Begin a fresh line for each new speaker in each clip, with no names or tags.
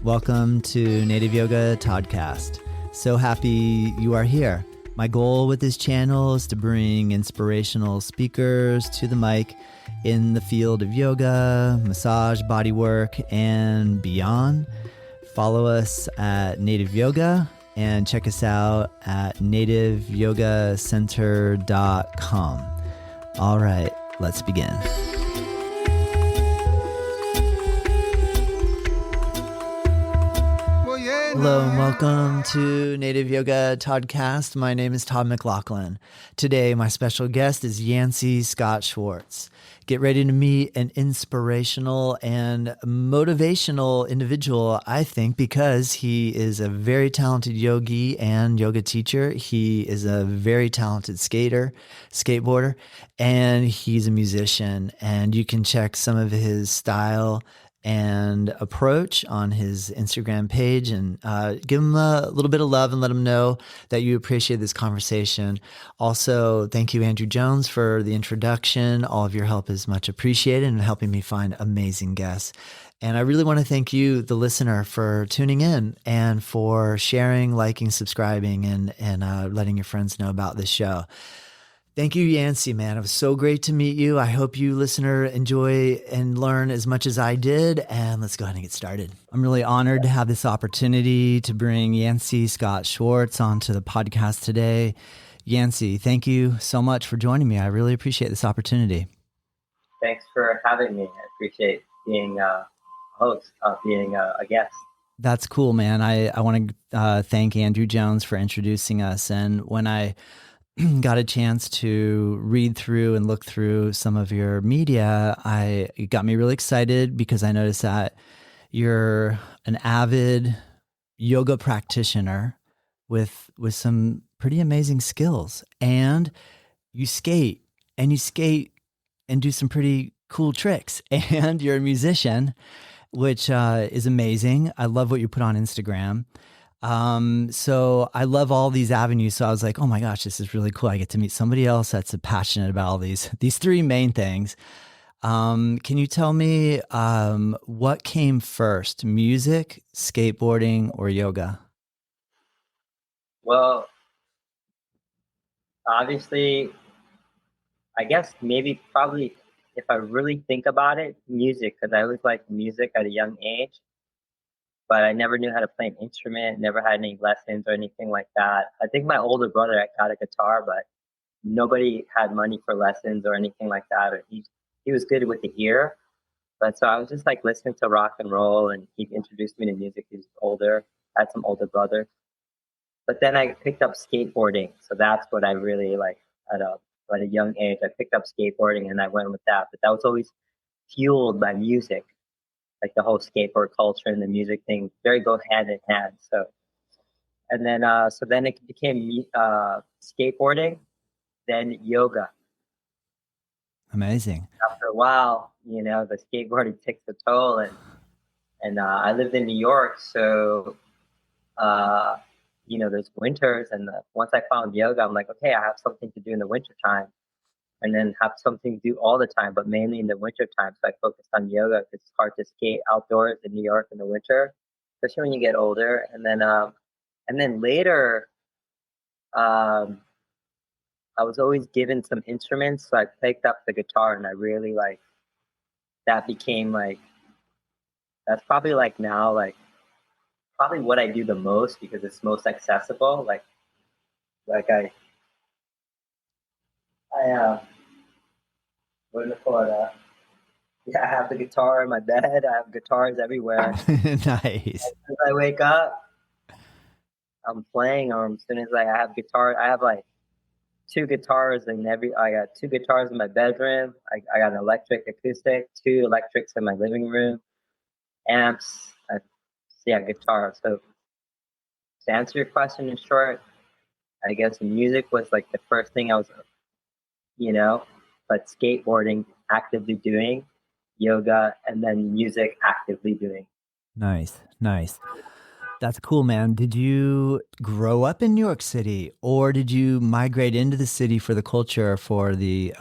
Welcome to Native Yoga Toddcast. So happy you are here. My goal with this channel is to bring inspirational speakers to the mic in the field of yoga, massage, bodywork, and beyond. Follow us at Native Yoga and check us out at nativeyogacenter.com. All right, let's begin. Hello and welcome to Native Yoga Toddcast. My name is Todd McLaughlin. Today, my special guest is Yancy Scot Schwartz. Get ready to meet an inspirational and motivational individual, I think, because he is a very talented yogi and yoga teacher. He is a very talented skateboarder, and he's a musician. And you can check some of his style and approach on his Instagram page and give him a little bit of love and let him know that you appreciate this conversation. Also, thank you, Andrew Jones, for the introduction. All of your help is much appreciated in helping me find amazing guests. And I really want to thank you, the listener, for tuning in and for sharing, liking, subscribing, and letting your friends know about this show. Thank you, Yancy, man. It was so great to meet you. I hope you, listener, enjoy and learn as much as I did. And let's go ahead and get started. I'm really honored to have this opportunity to bring Yancy Scot Schwartz onto the podcast today. Yancy, thank you so much for joining me. I really appreciate this opportunity.
Thanks for having me. I appreciate being a host, being a guest.
That's cool, man. I want to thank Andrew Jones for introducing us. And when I got a chance to read through and look through some of your media, it got me really excited because I noticed that you're an avid yoga practitioner with some pretty amazing skills, and you skate and do some pretty cool tricks, and you're a musician, which is amazing. I love what you put on Instagram. So I love all these avenues. So I was like, oh my gosh, this is really cool. I get to meet somebody else that's passionate about all these three main things. Can you tell me, what came first, music, skateboarding, or yoga?
Well, obviously, I guess probably if I really think about it, music, because I always liked music at a young age. But I never knew how to play an instrument, never had any lessons or anything like that. I think my older brother got a guitar, but nobody had money for lessons or anything like that. Or he was good with the ear. But so I was just like listening to rock and roll, and he introduced me to music. He was older, I had some older brothers. But then I picked up skateboarding. So that's what I really like at a young age. I picked up skateboarding and I went with that. But that was always fueled by music. Like the whole skateboard culture and the music thing, very go hand in hand. So then it became skateboarding, then yoga.
Amazing.
After a while, the skateboarding takes a toll, and I lived in New York, so there's winters, and once I found yoga, I'm like, okay, I have something to do in the winter time. And then have something to do all the time, but mainly in the winter time. So I focused on yoga because it's hard to skate outdoors in New York in the winter, especially when you get older. And then later, I was always given some instruments. So I picked up the guitar, and I really that became that's probably now, probably what I do the most because it's most accessible. I what do you call it? I have the guitar in my bed. I have guitars everywhere.
Nice.
As soon as I wake up, I'm playing, or as soon as I have guitar, I have two guitars I got two guitars in my bedroom. I got an electric acoustic, two electrics in my living room, amps. Guitar. So to answer your question in short, I guess music was the first thing I was, but skateboarding actively doing, yoga, and then music actively doing.
Nice. That's cool, man. Did you grow up in New York City, or did you migrate into the city for the culture, for the,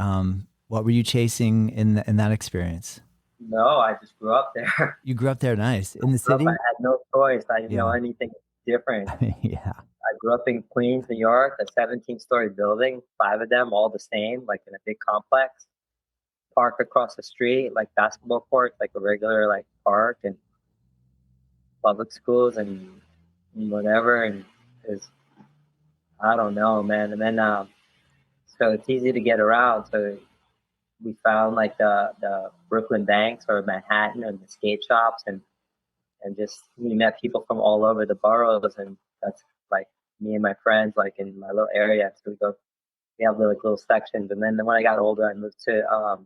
what were you chasing in that experience?
No, I just grew up there.
You grew up there, nice. In the
Grew up, I
city?
had no choice. I didn't know
Yeah.
anything different.
Yeah.
I grew up in Queens, New York, a 17-story building, 5 of them, all the same, like in a big complex. Park across the street, like basketball courts, like a regular like park, and public schools and whatever. And it's, I don't know, man. And then so it's easy to get around. So we found like the Brooklyn banks or Manhattan and the skate shops, and just we met people from all over the boroughs, and that's like me and my friends like in my little area. So we have little sections. And then when I got older, I moved to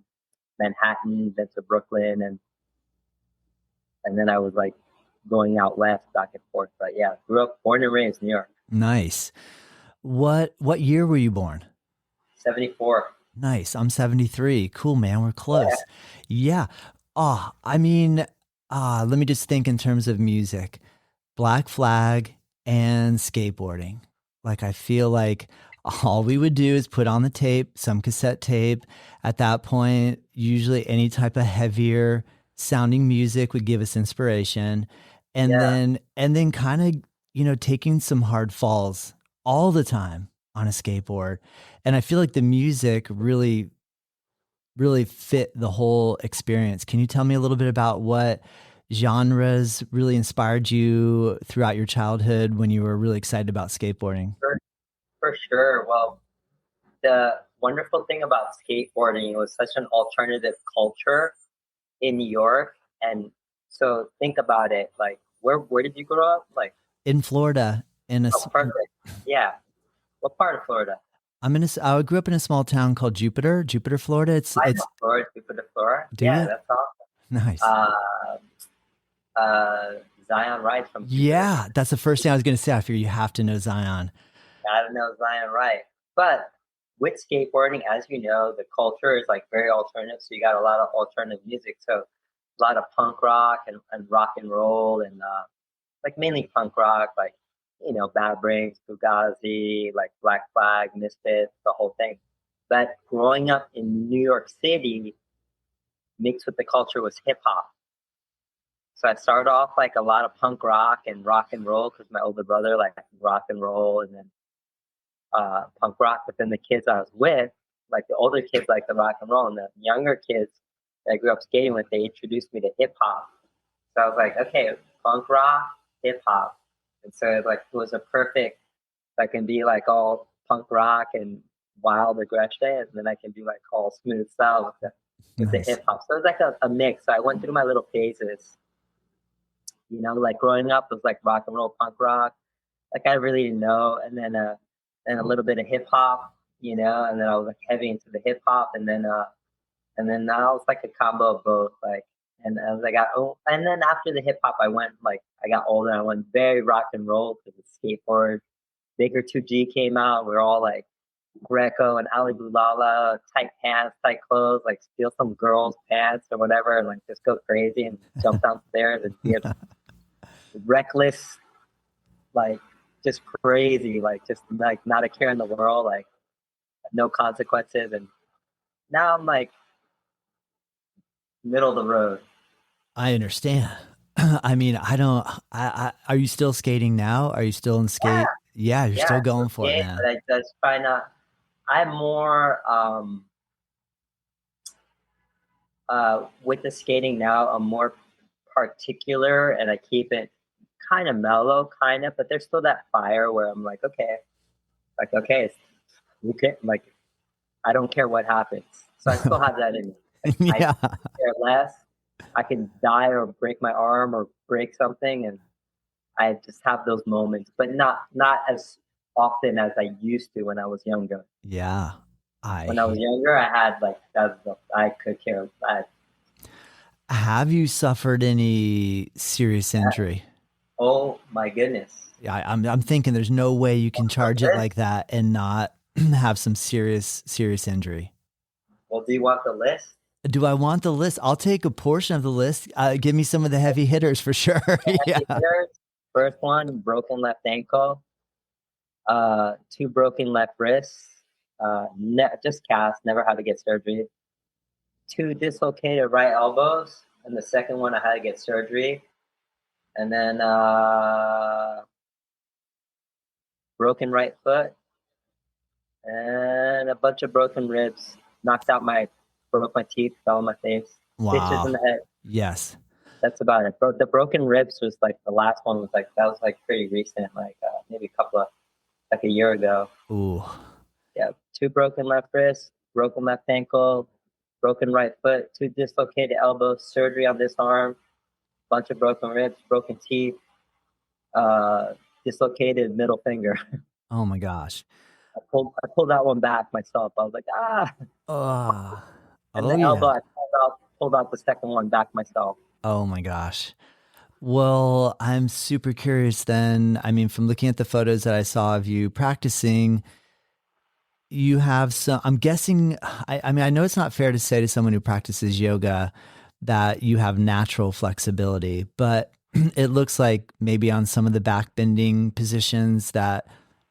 Manhattan, then to Brooklyn, and then I was like going out west back and forth. But yeah, grew up, born and raised New York.
Nice. What year were you born?
74.
Nice. I'm 73. Cool, man. We're close. Yeah. Oh, I mean, let me just think in terms of music. Black Flag and skateboarding. Like I feel like all we would do is put on the tape, some cassette tape. At that point, usually any type of heavier sounding music would give us inspiration.
Yeah.
And then kind of, taking some hard falls all the time on a skateboard. And I feel like the music really fit the whole experience. Can you tell me a little bit about what genres really inspired you throughout your childhood when you were really excited about skateboarding?
For sure. Well, the wonderful thing about skateboarding, it was such an alternative culture in New York. And so think about it, like where did you grow up? Like,
In Florida,
oh, perfect. Yeah. What part of Florida?
I grew up in a small town called Jupiter, Florida.
I know
It's
Florida, Jupiter, Florida.
Do
Yeah,
you?
that's awesome.
Nice.
Uh, Zion Wright from Jupiter.
Yeah, that's the first thing I was going to say. I figure you have to know Zion.
I don't know Zion Wright. But with skateboarding, as you know, the culture is like very alternative. So you got a lot of alternative music. So a lot of punk rock and rock and roll and like mainly punk rock, like, Bad Brains, Fugazi, like Black Flag, Misfits, the whole thing. But growing up in New York City, mixed with the culture was hip hop. So I started off like a lot of punk rock and roll because my older brother like rock and roll, and then punk rock. But then the kids I was with, like the older kids like the rock and roll, and the younger kids that I grew up skating with, they introduced me to hip hop. So I was like, okay, punk rock, hip hop. And so like it was a perfect, I can be like all punk rock and wild aggression, and then I can be like all smooth style with the
Nice.
hip hop. So it was like a mix. So I went through my little phases. Like growing up was like rock and roll, punk rock. Like I really didn't know, and then a little bit of hip hop, and then I was like heavy into the hip hop, and then now it's like a combo of both. Like, and I was like, and then after the hip hop, I went like I got older, I went very rock and roll because the skateboard. Baker 2G came out. We are all like Greco and Ali Boulala, tight pants, tight clothes, like steal some girl's pants or whatever, and like just go crazy and jump downstairs and be reckless, like just crazy, like just like not a care in the world, like no consequences. And now I'm like middle of the road.
I understand. I mean, I don't. Are you still skating now? Are you still in skate? Yeah, you're still going for it, man.
But I just try not. I'm more with the skating now. I'm more particular, and I keep it kind of mellow, kind of. But there's still that fire where I'm like, okay, like I don't care what happens. So I still have that in me. Like,
Yeah.
I care less. I can die or break my arm or break something, and I just have those moments, but not as often as I used to when I was younger.
Yeah.
When I was younger, I had like I could care less.
Have you suffered any serious injury?
Oh my goodness.
Yeah, I'm thinking there's no way you can charge it like that and not have some serious injury.
Well, do you want the list?
Do I want the list? I'll take a portion of the list. Give me some of the heavy hitters for sure. Yeah.
First one, broken left ankle. 2 broken left wrists. Just cast. Never had to get surgery. 2 dislocated right elbows. and the second one I had to get surgery, and then broken right foot, and a bunch of broken ribs. Broke my teeth, fell on my face, stitches in
Wow.
the head.
Yes.
That's about it. The broken ribs was like the last one was like, that was like pretty recent, like maybe a year ago.
Ooh.
Yeah, 2 broken left wrists, broken left ankle, broken right foot, 2 dislocated elbows, surgery on this arm, bunch of broken ribs, broken teeth, dislocated middle finger.
Oh my gosh.
I pulled that one back myself. I was like, ah. And
Oh
the elbow,
yeah.
I pulled out the second one back myself.
Oh my gosh. Well, I'm super curious then. I mean, from looking at the photos that I saw of you practicing, you have some, I'm guessing, I mean, I know it's not fair to say to someone who practices yoga that you have natural flexibility, but it looks like maybe on some of the back bending positions that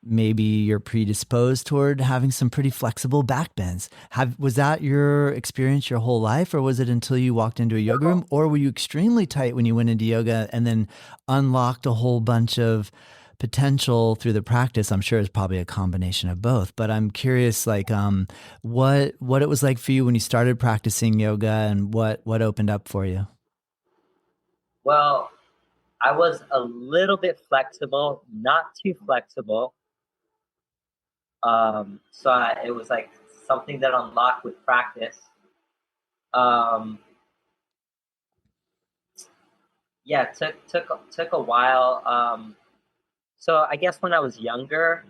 maybe you're predisposed toward having some pretty flexible back bends. Was that your experience your whole life, or was it until you walked into a yoga room, or were you extremely tight when you went into yoga and then unlocked a whole bunch of potential through the practice? I'm sure it's probably a combination of both, but I'm curious, like, what it was like for you when you started practicing yoga, and what opened up for you.
Well, I was a little bit flexible, not too flexible. It was like something that unlocked with practice. Yeah, it took a while. So I guess when I was younger,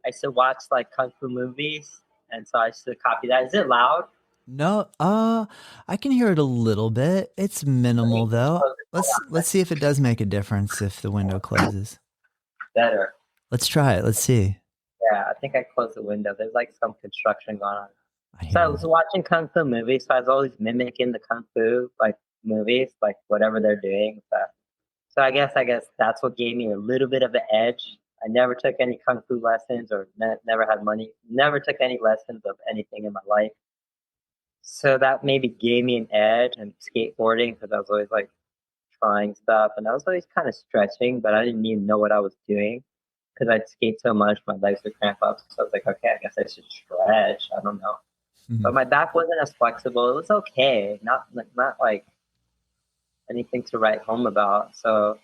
I used to watch like kung fu movies, and so I used to copy that. Is it loud?
No, I can hear it a little bit. It's
Let
minimal
me
though.
close it. Hold
Let's see if it does make a difference if the window closes.
Better.
Let's try it. Let's see.
Yeah, I think I closed the window. There's like some construction going on.
I
So I
hear
was
that.
watching kung fu movies, so I was always mimicking the kung fu like movies, like whatever they're doing. So I guess that's what gave me a little bit of an edge. I never took any kung fu lessons, or never had money. Never took any lessons of anything in my life. So that maybe gave me an edge in skateboarding, because I was always like trying stuff, and I was always kind of stretching, but I didn't even know what I was doing because I'd skate so much, my legs would cramp up. So I was like, okay, I guess I should stretch. I don't know. But
Mhm.
my back wasn't as flexible. It was okay, not like anything to write home about. So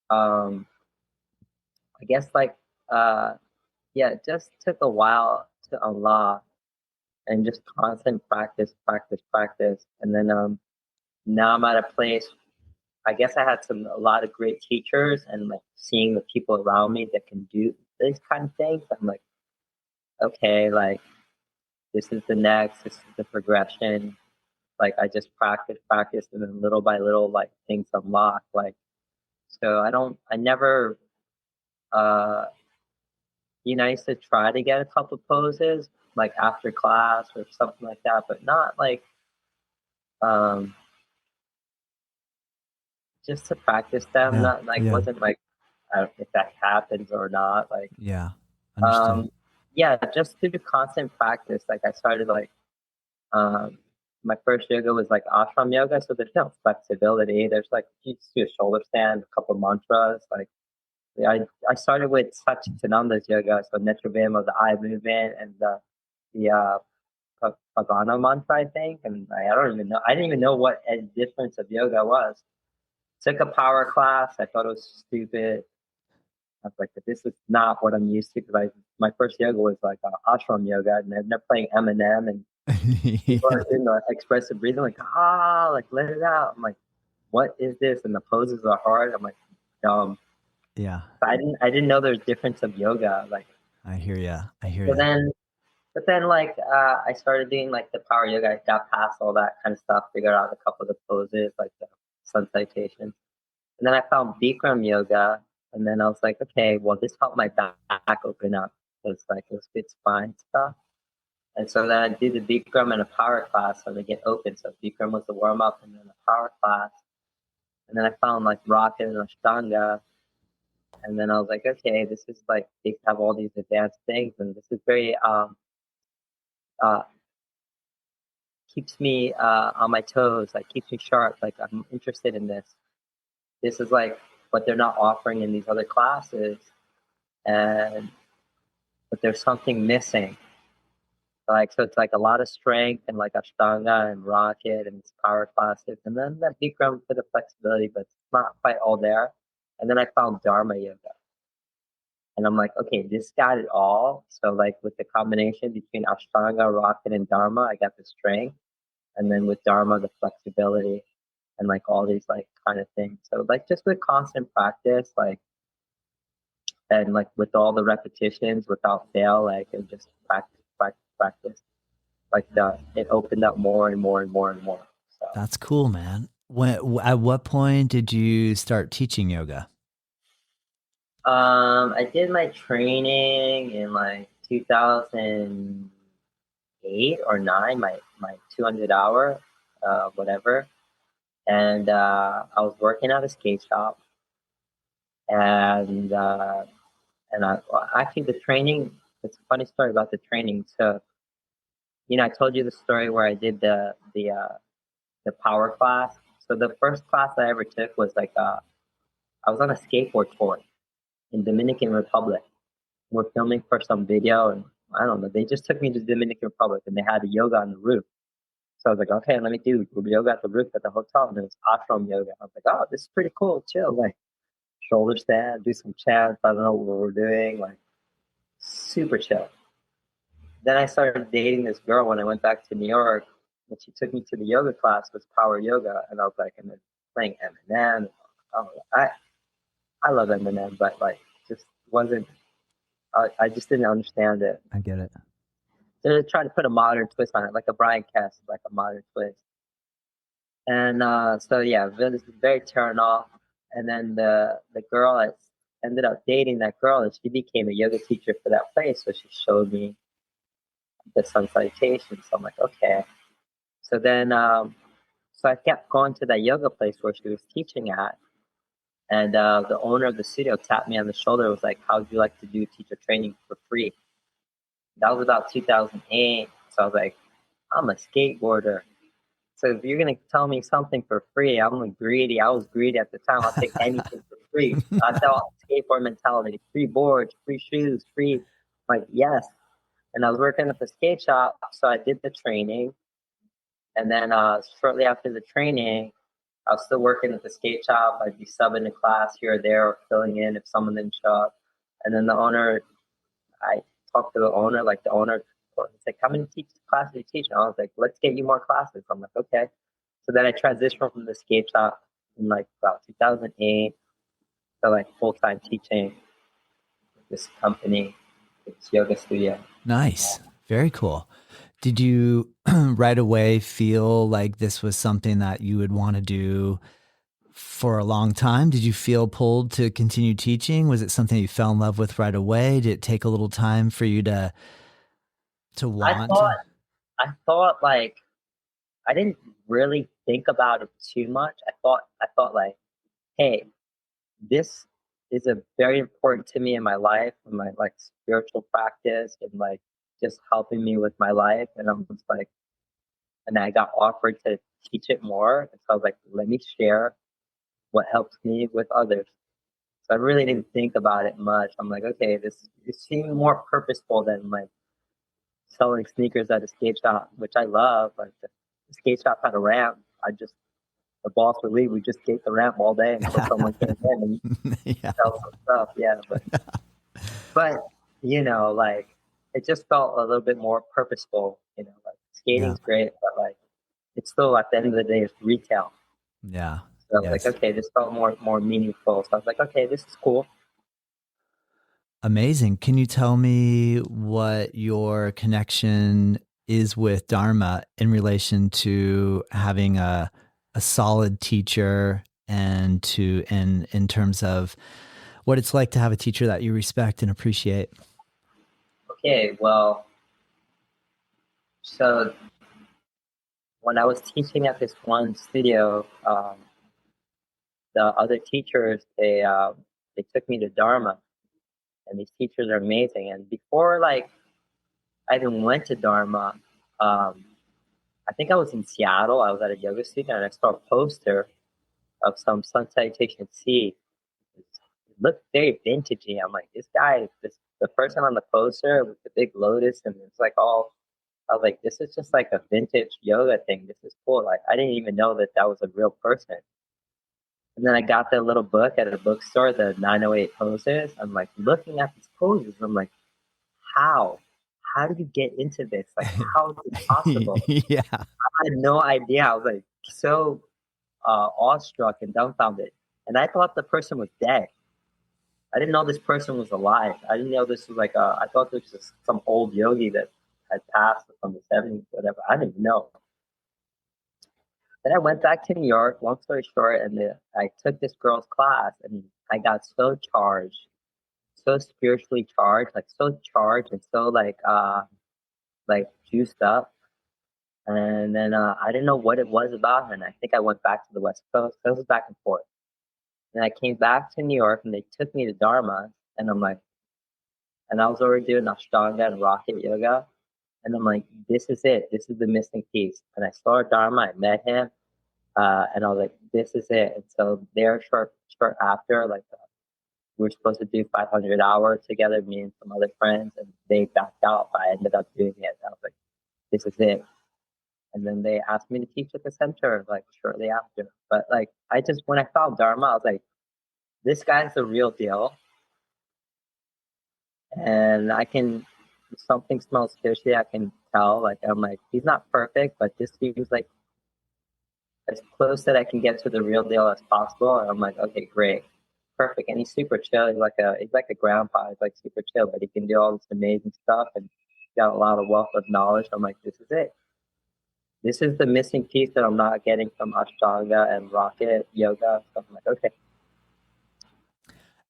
um, I guess yeah, it just took a while to unlock, and just constant practice. And then now I'm at a place. I guess I had a lot of great teachers, and like seeing the people around me that can do these kind of things. I'm like, okay, like this is this is the progression. Like I just practice, and then little by little, like things unlock. Like, so I never, uh, I used to try to get a couple poses like after class or something like that, but not like, um, just to practice them.
Yeah.
Not like,
Yeah.
wasn't like, I don't know if that happens or not. Like,
Yeah. Understood.
um, yeah, just through the constant practice. Like I started like, um, my first yoga was like ashram yoga, so there's no flexibility. There's like, you just do a shoulder stand, a couple mantras. Like I started with Satchitananda's yoga, so Netrabim of the eye movement, and the Pavana mantra, I think. And I don't even know. I didn't even know what a difference of yoga was. Took a power class. I thought it was stupid. I was like, this is not what I'm used to, because my first yoga was like ashram yoga, and they're playing Eminem, and people are doing the expressive breathing, like like let it out. I'm like, what is this? And the poses are hard. I'm like, dumb.
Yeah.
I didn't know there's difference of yoga. Like,
I hear ya. I hear
so
ya.
then, but then like I started doing like the power yoga. I got past all that kind of stuff, figured out a couple of the poses, like the sun salutation. And then I found Bikram yoga, and then I was like, okay, well, this helped my back open up. So it's like it was good spine stuff. And so then I did the Bikram and a power class, so they get open. So Bikram was the warm up, and then a power class. And then I found like Rocket and Ashtanga. And then I was like, okay, this is like, they have all these advanced things. And this is very uh, keeps me on my toes, like keeps me sharp. Like I'm interested in this. This is like what they're not offering in these other classes, and but there's something missing. Like so, it's like a lot of strength and like Ashtanga and rocket and power classes, and then that Bikram for the flexibility, but it's not quite all there. And then I found Dharma yoga, and I'm like, okay, this got it all. So like with the combination between Ashtanga, rocket, and Dharma, I got the strength, and then with Dharma, the flexibility, and like all these like kind of things. So like just with constant practice, like and like with all the repetitions without fail, like and just practice, practice, practice. Like it opened up more and more and more and more. So
That's cool, man. At what point did you start teaching yoga?
I did my training in like 2008 or 9, my 200 hour, whatever. And I was working at a skate shop, and well, actually the training. It's a funny story about the training. So I told you the story where I did the power class. So the first class I ever took was like I was on a skateboard tour in Dominican Republic. We're filming for some video, and I don't know. They just took me to Dominican Republic, and they had a yoga on the roof. So I was like, okay, let me do yoga at the roof at the hotel, and it was ashram yoga. I was like, oh, this is pretty cool. Chill, like shoulder stand, do some chants. I don't know what we're doing, like super chill. Then I started dating this girl when I went back to New York, and she took me to the yoga class, was power yoga, and I was like, and then playing Eminem. Oh, I love Eminem, but like just wasn't. I just didn't understand it.
I get it.
They're trying to put a modern twist on it, like a Brian Cass, like a modern twist. And so yeah, this is very turned off. And then the girl I ended up dating that girl, and she became a yoga teacher for that place. So she showed me the sun salutation. So I'm like, okay. So then, so I kept going to that yoga place where she was teaching at, and the owner of the studio tapped me on the shoulder. Was like, "How would you like to do teacher training for free?" That was about 2008. So I was like, "I'm a skateboarder. So if you're gonna tell me something for free, I'm greedy. I was greedy at the time. I'll take anything for free. I thought skateboard mentality: free boards, free shoes, free." Like yes. And I was working at the skate shop, so I did the training. And then shortly after the training, I was still working at the skate shop. I'd be subbing a class here or there, or filling in if someone didn't show up. And then the owner, I talked to the owner, like the owner, he's like, "How many classes do you teach?" And I was like, "Let's get you more classes." I'm like, "Okay." So then I transitioned from the skate shop in like about 2008 to like full-time teaching this company, this yoga studio.
Nice. Very cool. Did you right away feel like this was something that you would want to do for a long time? Did you feel pulled to continue teaching? Was it something you fell in love with right away? Did it take a little time for you to
I
want?
thought, I thought like I didn't really think about it too much. I thought like, hey, this is a very important to me in my life, in my like spiritual practice, and like just helping me with my life. And I'm just like, and I got offered to teach it more, and so I was like, let me share what helps me with others. So I really didn't think about it much. I'm like, okay, this it seemed more purposeful than like selling sneakers at a skate shop, which I love. Like the skate shop had a ramp. The boss would leave. We just skate the ramp all day until someone came in and
Yeah.
sell some stuff. Yeah, but like it just felt a little bit more purposeful. Like
Yeah.
skating's great, but like it's still at the end of the day it's retail.
Yeah.
So like,
Yes.
okay, this felt more meaningful. So I was like, okay, this is cool.
Amazing. Can you tell me what your connection is with Dharma in relation to having a solid teacher and in terms of what it's like to have a teacher that you respect and appreciate?
Okay, well, so when I was teaching at this one studio, the other teachers they took me to Dharma, and these teachers are amazing. And before like I even went to Dharma, um, I think I was in Seattle. I was at a yoga studio and I saw a poster of some sun salutation at sea. It looked very vintagey. I'm like, the person on the poster with the big lotus, and it's like all, I was like, this is just like a vintage yoga thing. This is cool. Like, I didn't even know that that was a real person. And then I got the little book at a bookstore, the 908 poses. I'm like looking at these poses. I'm like, how? How do you get into this? Like, how is it possible?
Yeah.
I had no idea. I was like so awestruck and dumbfounded. And I thought the person was dead. I didn't know this person was alive. I didn't know this was like I thought this was some old yogi that had passed from the 70s, whatever. I didn't know. Then I went back to New York, long story short, and I took this girl's class and I got so charged, so spiritually charged, like so charged and so like juiced up. And then I didn't know what it was about her. And I think I went back to the West Coast. So it was back and forth. And I came back to New York and they took me to Dharma. And I'm like, and I was already doing Ashtanga and Rocket Yoga. And I'm like, this is it. This is the missing piece. And I saw Dharma. I met him. And I was like, this is it. And so there, short after, like, we were supposed to do 500 hours together, me and some other friends. And they backed out. But I ended up doing it. I was like, this is it. And then they asked me to teach at the center, like, shortly after. But, like, when I found Dharma, I was like, this guy's the real deal. And if something smells fishy, I can tell. Like, I'm like, he's not perfect, but this seems like as close that I can get to the real deal as possible. And I'm like, okay, great. Perfect. And he's super chill. He's like a grandpa. He's like super chill, but he can do all this amazing stuff and got a lot of wealth of knowledge. I'm like, this is it. This is the missing piece that I'm not getting from Ashtanga and Rocket Yoga. So I'm like, okay.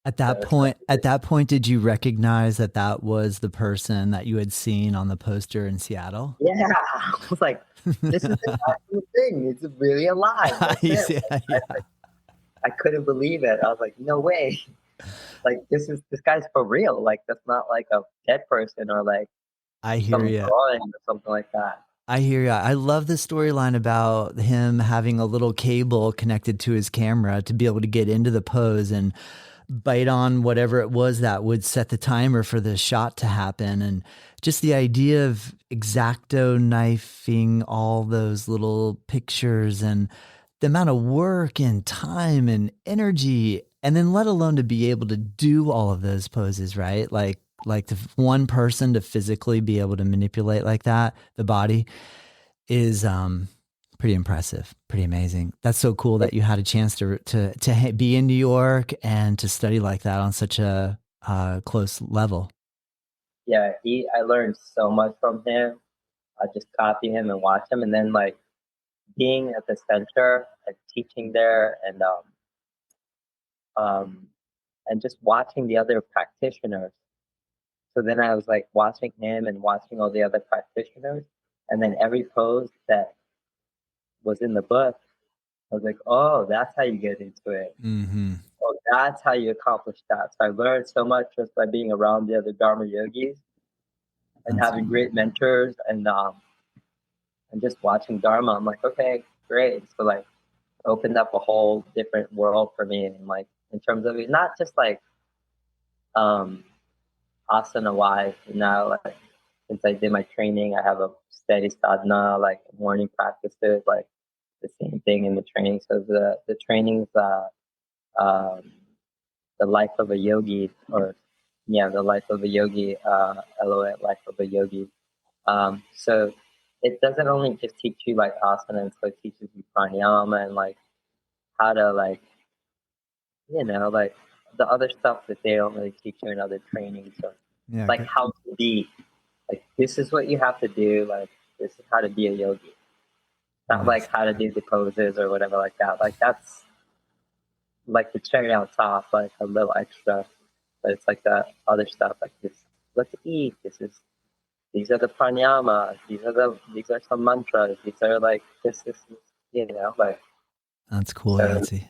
At that point, did you recognize that that was the person that you had seen on the poster in Seattle?
Yeah, I was like, this is the actual thing. It's really alive.
Yeah.
I couldn't believe it. I was like, no way. Like, this guy's for real. Like, that's not like a dead person or like
I hear you.
Drawing or something like that.
I hear you. I love the storyline about him having a little cable connected to his camera to be able to get into the pose and bite on whatever it was that would set the timer for the shot to happen. And just the idea of X-Acto knifing all those little pictures and the amount of work and time and energy, and then let alone to be able to do all of those poses, right? Like the one person to physically be able to manipulate like that, the body, is pretty impressive, pretty amazing. That's so cool that you had a chance to be in New York and to study like that on such a close level.
Yeah, I learned so much from him. I just copy him and watch him, and then like being at the center and teaching there, and just watching the other practitioners. So then I was like watching him and watching all the other practitioners, and then every pose that was in the book, I was like, oh, that's how you get into it.
Mm-hmm.
Oh, that's how you accomplish that. So I learned so much just by being around the other Dharma yogis and having great mentors and just watching Dharma. I'm like, okay, great. So like opened up a whole different world for me, and like in terms of it, not just like asana wise. Now, like since I did my training, I have a steady sadhana, like morning practices, like the same thing in the training. So the training's the life of a yogi, the life of a yogi, LOA, life of a yogi. So it doesn't only just teach you like asana, so it teaches you pranayama and like how to like, like the other stuff that they don't really teach you in other trainings. So like how to be, like this is what you have to do. Like this is how to be a yogi. Not like how to do the poses or whatever like that. Like that's like the cherry on top, like a little extra. But it's like the other stuff, like this. What to eat? These are the pranayama. These are some mantras. These are like this is like.
That's cool, Yancy.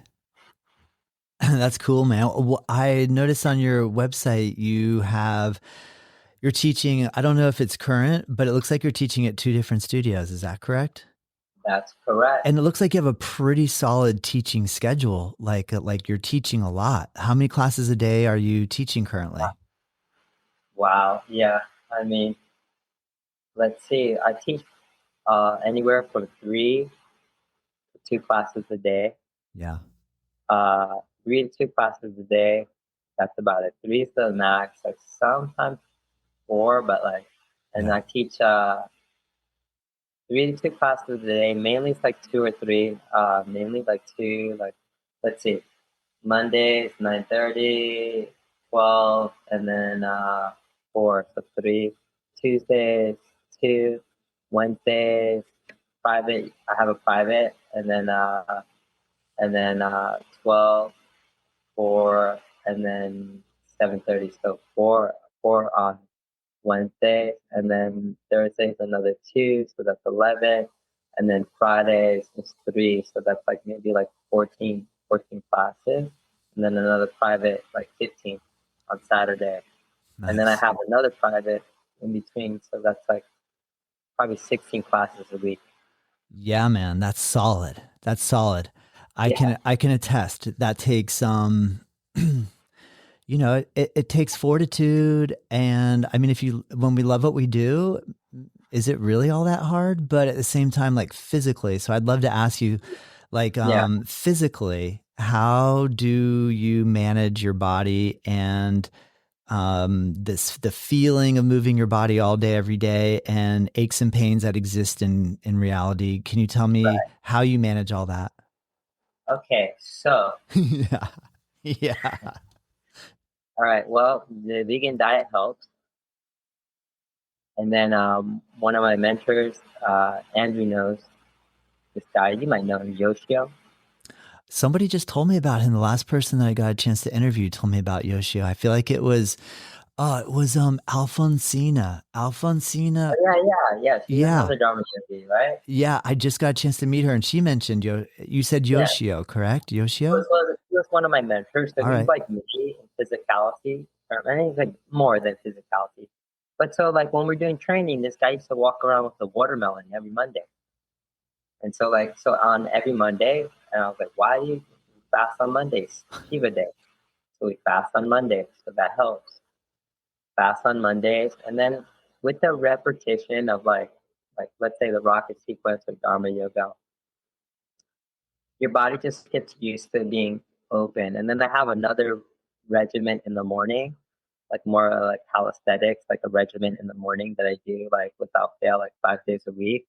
That's cool, man. I noticed on your website you're teaching. I don't know if it's current, but it looks like you're teaching at 2 different studios. Is that correct?
That's correct.
And it looks like you have a pretty solid teaching schedule. Like you're teaching a lot. How many classes a day are you teaching currently?
Wow. Yeah. I mean, let's see. I teach anywhere from 3 to 2 classes a day.
Yeah.
3 to 2 classes a day. That's about it. Three is the max. Like sometimes four, but like, and
Yeah.
I teach 3 to 2 classes a day. Mainly it's like two or three. Mainly like two. Like, let's see. Mondays 9:30, 12, and then 4. So three. Tuesdays 2. Wednesdays private. I have a private, and then 12, 4, and then 7:30. So four on Wednesday, and then Thursday's another 2, so that's 11, and then Fridays is 3, so that's like maybe like 14 classes, and then another private like 15 on Saturday, and then I
Nice.
have another private in between, so that's like probably 16 classes a week.
Yeah, man, that's solid. That's solid.
Yeah,
I can attest that takes it takes fortitude. And I mean, when we love what we do, is it really all that hard? But at the same time, like physically. So I'd love to ask you, like,
yeah.
physically, how do you manage your body and the feeling of moving your body all day, every day, and aches and pains that exist in reality? Can you tell me how you manage all that?
Okay, so
Yeah. Yeah.
all right, well, the vegan diet helps. And then one of my mentors, Andrew knows this guy. You might know him, Yoshio.
Somebody just told me about him. The last person that I got a chance to interview told me about Yoshio. I feel like it was Alfonsina. Alfonsina.
Oh, yeah, yeah, yeah. She was on
Yeah.
the Dharma Mittra, right?
Yeah, I just got a chance to meet her and she mentioned you said
Yeah.
Yoshio, correct? Yoshio?
He was one of my mentors. So
All
he's
right.
like me in physicality. I think he's like more than physicality. But so like when we're doing training, this guy used to walk around with a watermelon every Monday. And so like so on every Monday, and I was like, why do you fast on Mondays? Shiva day. So we fast on Mondays, so that helps. Fast on Mondays, and then with the repetition of like let's say the rocket sequence or Dharma yoga, your body just gets used to being open. And then I have another regimen in the morning, like more like calisthenics, like a regimen in the morning that I do like without fail, like 5 days a week.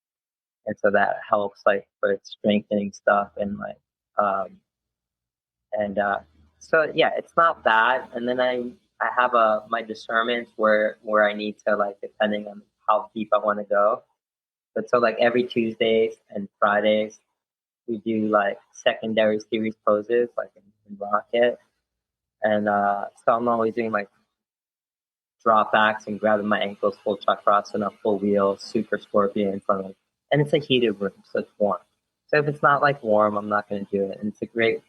And so that helps like for strengthening stuff and like and so yeah, it's not bad. And then I have my discernments where I need to like depending on how deep I want to go. But so like every Tuesdays and Fridays we do like secondary series poses like in rocket. And so I'm always doing like drop backs and grabbing my ankles, full chakrasana, full wheel, super scorpion from like, and it's a heated room, so it's warm. So if it's not like warm, I'm not going to do it. And it's a great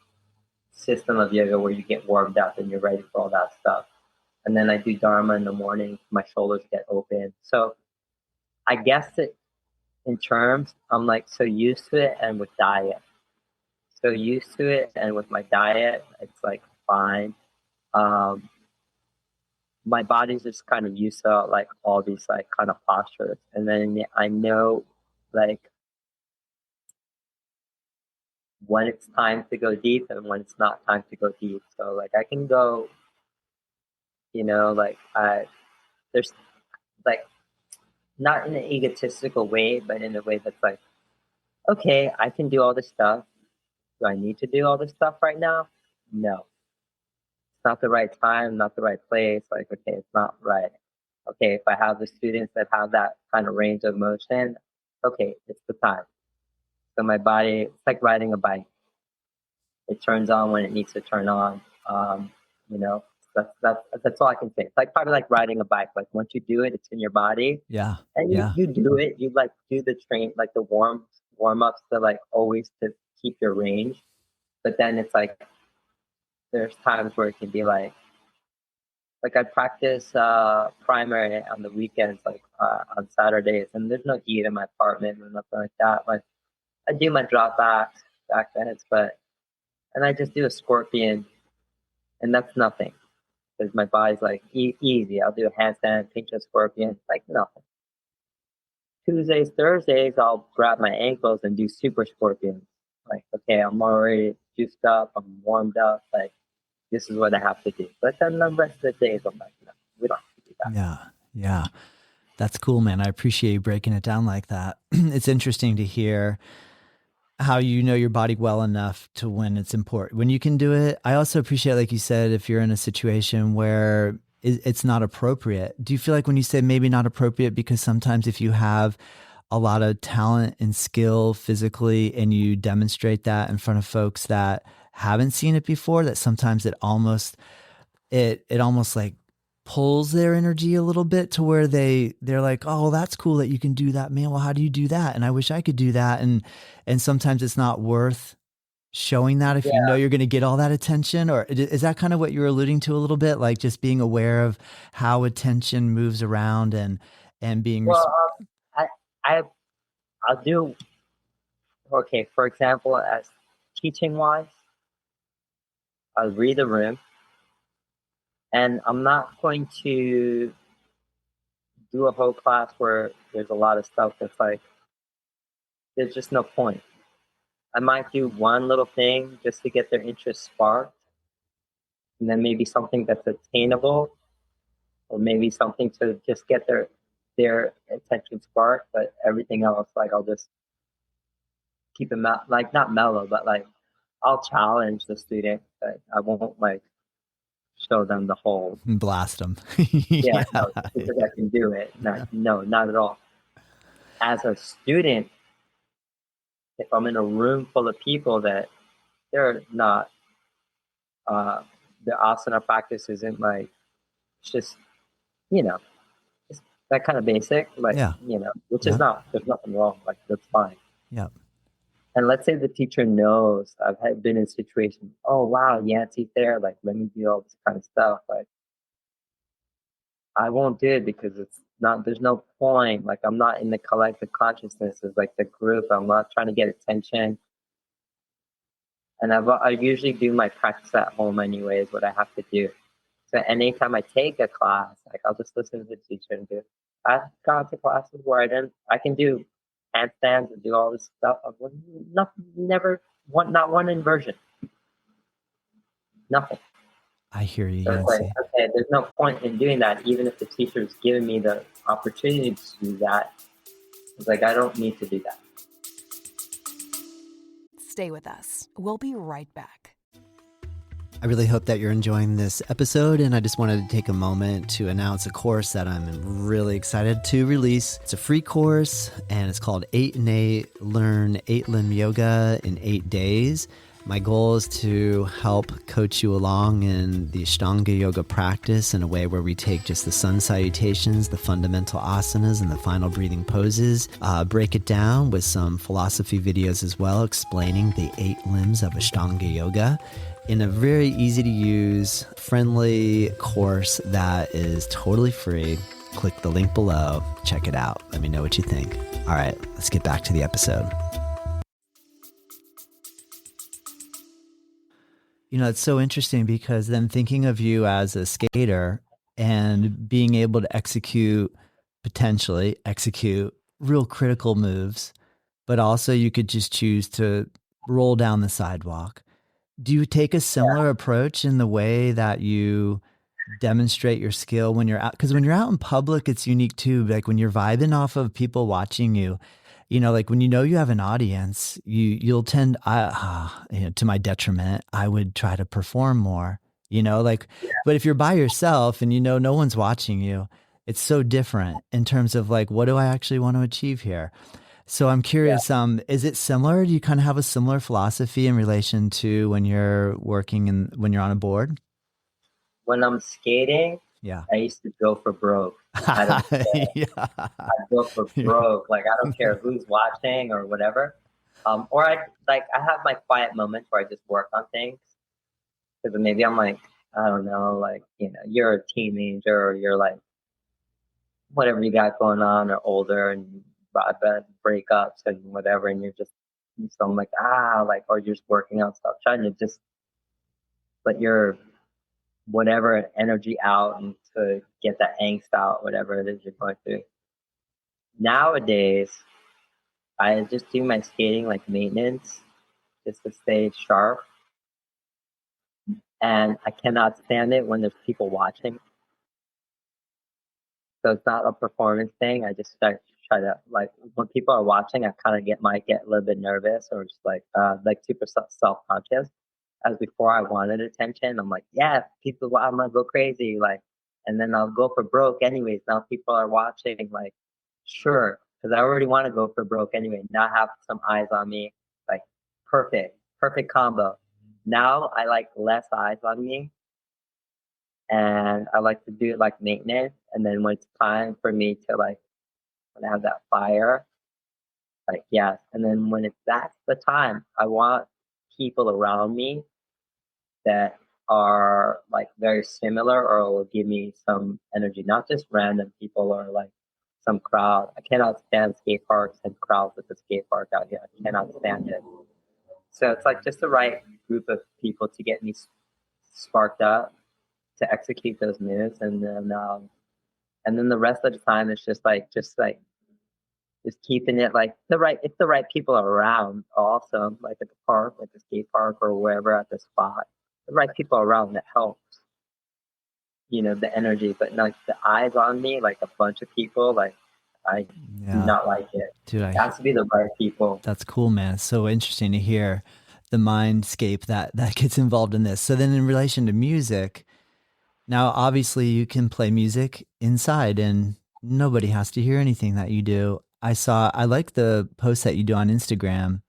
system of yoga where you get warmed up and you're ready for all that stuff. And then I do Dharma in the morning. My shoulders get open. So I guess that in terms, I'm like so used to it, and with diet, so used to it, and with my diet, it's like fine. Um, my body's just kind of used to like all these like kind of postures, and then I know like when it's time to go deep and when it's not time to go deep. So like I can go, like I there's like not in an egotistical way, but in a way that's like, okay, I can do all this stuff. Do I need to do all this stuff right now? No. It's not the right time, not the right place. Like, okay, it's not right. Okay, if I have the students that have that kind of range of motion, okay, it's the time. So my body, it's like riding a bike. It turns on when it needs to turn on. You know, that's all I can say. It's like probably like riding a bike. Like once you do it, it's in your body,
Yeah.
and
Yeah.
you do it. You like do the train, like the warm ups to like always to keep your range. But then it's like there's times where it can be like I practice primary on the weekends, like on Saturdays, and there's no heat in my apartment or nothing like that. Like I do my drop backs, back bends, and I just do a scorpion, and that's nothing because my body's like easy. I'll do a handstand, pinch a scorpion, like nothing. Tuesdays, Thursdays, I'll grab my ankles and do super scorpions. Like, okay, I'm already juiced up, I'm warmed up, like this is what I have to do. But then the rest of the days, I'm like, no, we don't have to do that.
Yeah. Yeah. That's cool, man. I appreciate you breaking it down like that. It's interesting to hear how you know your body well enough to when it's important, when you can do it. I also appreciate, like you said, if you're in a situation where it's not appropriate. Do you feel like when you say maybe not appropriate, because sometimes if you have a lot of talent and skill physically and you demonstrate that in front of folks that haven't seen it before, that sometimes it almost like pulls their energy a little bit to where they're like, oh, that's cool that you can do that, man. Well, how do you do that? And I wish I could do that. And sometimes it's not worth showing that if you know you're going to get all that attention. Or is that kind of what you were alluding to a little bit? Like just being aware of how attention moves around and being.
Well, I'll do, okay, for example, as teaching wise, I'll read the room. And I'm not going to do a whole class where there's a lot of stuff that's like, there's just no point. I might do one little thing just to get their interest sparked. And then maybe something that's attainable, or maybe something to just get their attention sparked. But everything else, like I'll just keep it like not mellow, but like I'll challenge the student. But I won't like show them the whole
blast them.
Yeah, no, because I can do it. No, not at all. As a student, if I'm in a room full of people that they're not, the asana practice isn't like, it's just, it's that kind of basic, like, which is not, there's nothing wrong, like, that's fine.
Yeah.
And let's say the teacher knows I've been in situations, oh, wow, Yancy's there, like, let me do all this kind of stuff. Like, I won't do it because there's no point. Like, I'm not in the collective consciousness as like the group. I'm not trying to get attention. And I usually do my practice at home anyway, is what I have to do. So anytime I take a class, like I'll just listen to the teacher and do. I've gone to classes where I can do handstands and do all this stuff. Not one inversion. Nothing.
I hear you.
So it's like, okay, there's no point in doing that, even if the teacher's giving me the opportunity to do that. It's like, I don't need to do that.
Stay with us. We'll be right back.
I really hope that you're enjoying this episode, and I just wanted to take a moment to announce a course that I'm really excited to release. It's a free course, and it's called 8 in 8, Learn 8 Limb Yoga in 8 days. My goal is to help coach you along in the Ashtanga yoga practice in a way where we take just the sun salutations, the fundamental asanas, and the final breathing poses, break it down with some philosophy videos as well, explaining the 8 limbs of Ashtanga yoga in a very easy to use, friendly course that is totally free. Click the link below, check it out. Let me know what you think. All right, let's get back to the episode. It's so interesting because then thinking of you as a skater and being able to potentially execute real critical moves, but also you could just choose to roll down the sidewalk. Do you take a similar approach in the way that you demonstrate your skill when you're out? Because when you're out in public, it's unique too. Like when you're vibing off of people watching you, like when you have an audience, you'll tend, to my detriment, I would try to perform more, but if you're by yourself and no one's watching you, it's so different in terms of like, what do I actually want to achieve here? So I'm curious, is it similar? Do you kind of have a similar philosophy in relation to when you're working and when you're on a board?
When I'm skating, I used to go for broke. I don't care. I go for broke. Like, I don't care who's watching or whatever. Or I have my quiet moments where I just work on things. Because maybe I'm like, I don't know, like, you're a teenager or you're like, whatever you got going on or older and breakups and whatever. And you're just So I'm like, like, or you're just working on stuff, trying to just let your whatever energy out and to get that angst out, whatever it is you're going through. Nowadays, I just do my skating like maintenance just to stay sharp. And I cannot stand it when there's people watching. So it's not a performance thing. I just try to, like, when people are watching, I kind of might get a little bit nervous or just like super self-conscious. As before, I wanted attention. I'm like, yeah, people, I'm gonna go crazy, like, and then I'll go for broke anyways. Now people are watching, like, sure, because I already want to go for broke anyway. Now have some eyes on me, like, perfect combo. Now I like less eyes on me, and I like to do it like maintenance. And then when it's time for me to, like, when I have that fire, like, yes. And then when that's the time, I want people around me that are like very similar or will give me some energy, not just random people or like some crowd. I cannot stand skate parks and crowds at the skate park out here. I cannot stand it. So it's like just the right group of people to get me sparked up to execute those moves, and then the rest of the time it's just keeping it like if the right people are around also, like at the park, like the skate park or wherever at the spot, the right people around that helps, the energy. But like the eyes on me, like a bunch of people, like I do not like it.
Dude,
It has to be the right people.
That's cool, man. It's so interesting to hear the mindscape that gets involved in this. So then in relation to music, now obviously you can play music inside and nobody has to hear anything that you do. I like the posts that you do on Instagram,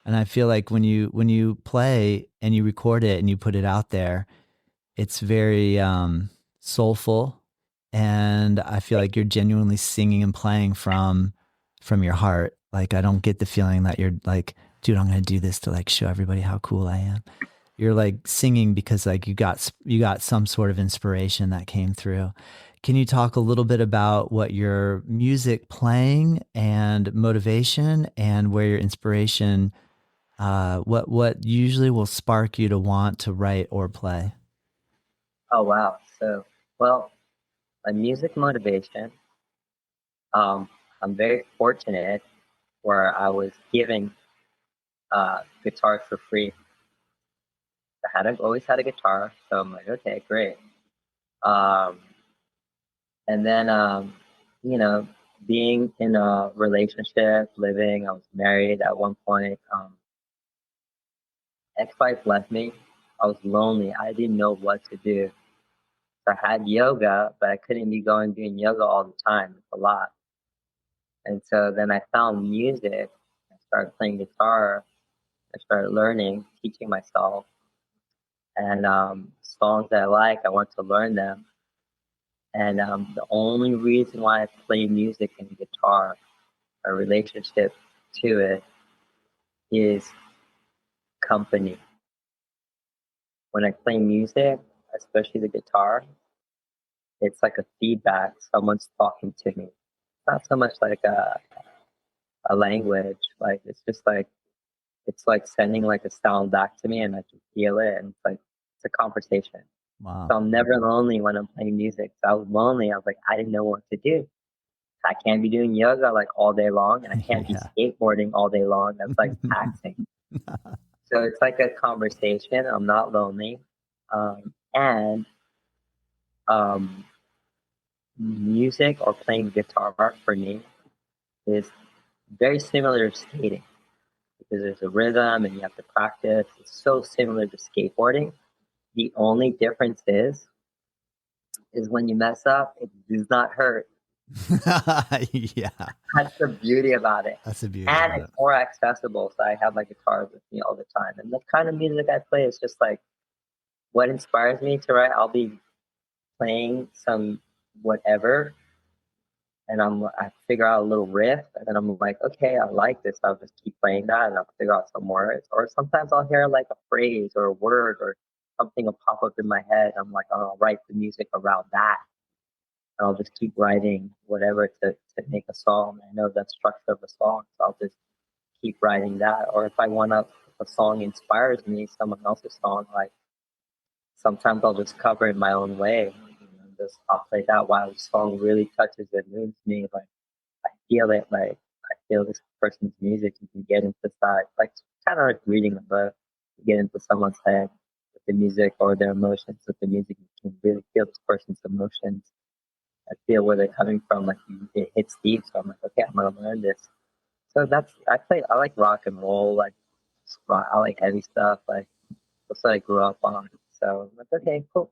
and I feel like when you play and you record it and you put it out there, it's very soulful, and I feel like you're genuinely singing and playing from your heart. Like I don't get the feeling that you're like, dude, I'm going to do this to like show everybody how cool I am. You're like singing because like you got some sort of inspiration that came through. Can you talk a little bit about what your music playing and motivation and where your inspiration, what usually will spark you to want to write or play?
Oh wow. So, well, my music motivation, I'm very fortunate where I was giving guitars for free. Always had a guitar, so I'm like, okay, great. Um, and then being in a relationship, living, I was married at one point. Ex-wife left me. I was lonely. I didn't know what to do. So I had yoga, but I couldn't be going doing yoga all the time. It's a lot. And so then I found music. I started playing guitar. I started learning, teaching myself. And songs that I like, I want to learn them. And the only reason why I play music and guitar, a relationship to it, is company. When I play music, especially the guitar, it's like a feedback. Someone's talking to me. It's not so much like a language. Like it's like sending like a sound back to me, and I can feel it, and it's a conversation.
Wow.
So I'm never lonely when I'm playing music. So I was lonely. I was like, I didn't know what to do. I can't be doing yoga like all day long, and I can't be skateboarding all day long. That's like taxing. So it's like a conversation. I'm not lonely. And music or playing guitar for me is very similar to skating because there's a rhythm and you have to practice. It's so similar to skateboarding. The only difference is when you mess up, it does not hurt.
Yeah.
That's the beauty about it.
That's the beauty.
And it's more accessible. So I have my guitar with me all the time. And the kind of music I play is just like what inspires me to write. I'll be playing some whatever, and I figure out a little riff, and then I'm like, okay, I like this. I'll just keep playing that, and I'll figure out some words. Or sometimes I'll hear like a phrase or a word or something will pop up in my head. I'm like, oh, I'll write the music around that. And I'll just keep writing whatever to make a song. I know the structure of a song, so I'll just keep writing that. Or if I want a song inspires me, someone else's song, like sometimes I'll just cover it my own way. Just I'll play that while the song really touches and moves me. Like I feel it. Like I feel this person's music. You can get into that, like kind of like reading a book. You get into someone's head with the music or their emotions with the music. You can really feel this person's emotions. I feel where they're coming from. Like it hits deep. So I'm like, okay, I'm gonna learn this. So I like rock and roll. Like I like heavy stuff. Like that's what I grew up on. So I'm like, okay, cool.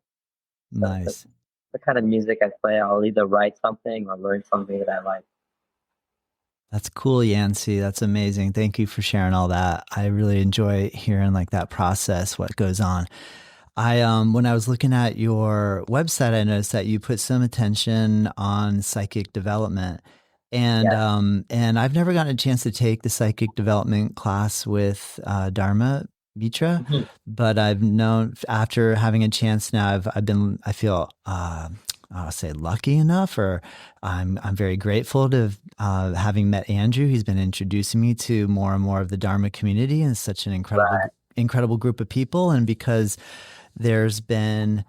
Nice.
The kind of music I play, I'll either write something or learn something that I like.
That's cool, Yancy. That's amazing. Thank you for sharing all that. I really enjoy hearing like that process, what goes on. When I was looking at your website, I noticed that you put some attention on psychic development. And and I've never gotten a chance to take the psychic development class with Dharma Mittra, but I've known after having a chance now, I feel I'll say lucky enough, or I'm very grateful to having met Andrew. He's been introducing me to more and more of the Dharma community, and such an incredible group of people. And because there's been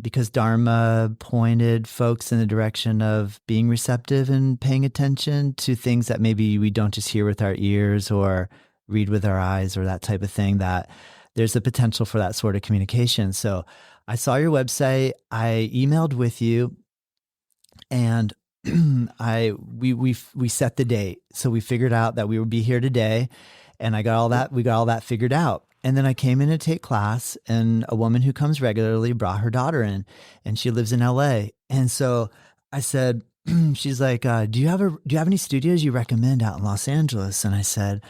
because Dharma pointed folks in the direction of being receptive and paying attention to things that maybe we don't just hear with our ears or read with our eyes or that type of thing, that there's a potential for that sort of communication. So I saw your website, I emailed with you, and we set the date. So we figured out that we would be here today, and we got all that figured out. And then I came in to take class, and a woman who comes regularly brought her daughter in, and she lives in LA. And so I said, she's like, do you have any studios you recommend out in Los Angeles? And I said,